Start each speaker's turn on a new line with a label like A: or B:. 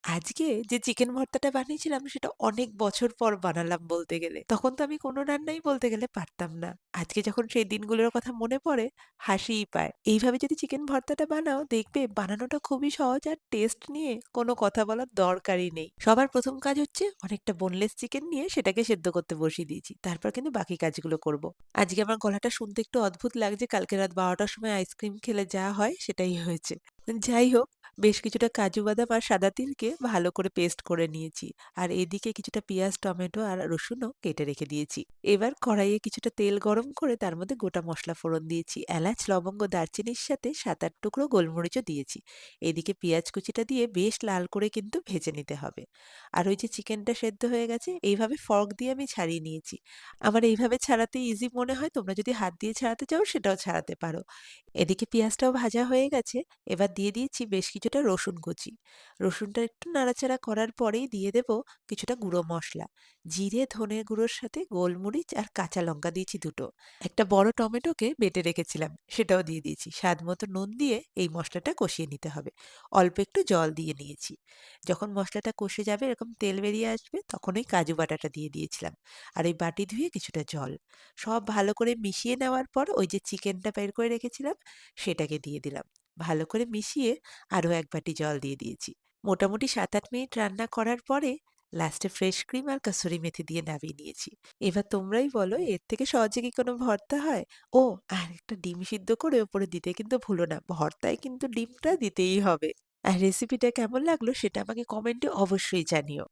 A: আজকে যে চিকেন ভর্তাটা বানিয়েছিলাম সেটা অনেক বছর পর বানালাম বলতে গেলে। তখন তো আমি কোনো রান্নাই বলতে গেলে পারতাম না। আজকে যখন সেই দিনগুলোর কথা মনে পড়ে হাসিই পায়। এইভাবে যদি চিকেন ভর্তাটা বানাও দেখবে বানানোটা খুবই সহজ আর টেস্ট নিয়ে কোনো কথা বলার দরকারই নেই। সবার ১ম কাজ হচ্ছে অনেকটা বোনলেস চিকেন নিয়ে সেটাকে সেদ্ধ করতে বসিয়ে দিয়েছি। তারপর কিন্তু বাকি কাজগুলো করব। আজকে আমার গলাটা শুনতে একটু অদ্ভুত লাগছে। কালকে রাত ১২ঃ০০ টার সময় আইসক্রিম খেলে যা হয় সেটাই হয়েছে। যাই হোক বেশ কিছুটা কাজু বাদাম আর সাদা তিলকে ভালো করে পেস্ট করে নিয়েছি। আর এদিকে কিছুটা পেঁয়াজ, টমেটো আর রসুনও কেটে রেখে দিয়েছি। এবার কড়াইয়ে কিছুটা তেল গরম করে তার মধ্যে গোটা মসলা ফোড়ন দিয়েছি। এলাচ, লবঙ্গ, দারচিনির সাথে ৭-৮ টুকরো গোলমরিচও দিয়েছি। এদিকে পেঁয়াজ কুচিটা দিয়ে বেশ লাল করে কিন্তু ভেজে নিতে হবে। আর ওই যে চিকেনটা সেদ্ধ হয়ে গেছে এইভাবে ফর্ক দিয়ে আমি ছাড়িয়ে নিয়েছি। আমার এইভাবে ছাড়াতে ইজি মনে হয়, তোমরা যদি হাত দিয়ে ছাড়াতে চাও সেটাও ছাড়াতে পারো। এদিকে পেঁয়াজটাও ভাজা হয়ে গেছে। এবার দিয়ে দিয়েছি বেশ কিছুটা রসুন কুচি। রসুনটা একটু নাড়াচাড়া করার পরেই দিয়ে দেব কিছুটা গুঁড়ো মসলা। জিরে, ধনের গুঁড়োর সাথে গোলমরিচ আর কাঁচা লঙ্কা দিয়েছি ২ টো। একটা বড় টমেটোকে বেটে রেখেছিলাম, সেটাও দিয়ে দিয়েছি। স্বাদ মতো নুন দিয়ে এই মসলাটা কষিয়ে নিতে হবে। অল্প একটু জল দিয়ে নিয়েছি। যখন মসলাটা কষে যাবে এরকম তেল বেরিয়ে আসবে তখন ওই কাজু বাটাটা দিয়ে দিয়েছিলাম। আর ওই বাটি ধুয়ে কিছুটা জল। সব ভালো করে মিশিয়ে নেওয়ার পর ওই যে চিকেনটা বের করে রেখেছিলাম সেটাকে দিয়ে দিলাম। ভালো করে মিশিয়ে আরো ১ বাটি জল দিয়ে দিয়েছি। মোটামুটি ৭-৮ মিনিট রান্না করার পরে লাস্টে ফ্রেশ ক্রিম আর কাসুরি মেথি দিয়ে নামিয়ে নিয়েছি। এবার তোমরাই বলো এর থেকে সহজে কি কোনো ভর্তা হয়? ও, আর একটা ডিম সিদ্ধ করে ওপরে দিতে কিন্তু ভুলো না। ভর্তায় কিন্তু ডিমটা দিতেই হবে। আর রেসিপিটা কেমন লাগলো সেটা আমাকে কমেন্টে অবশ্যই জানিও।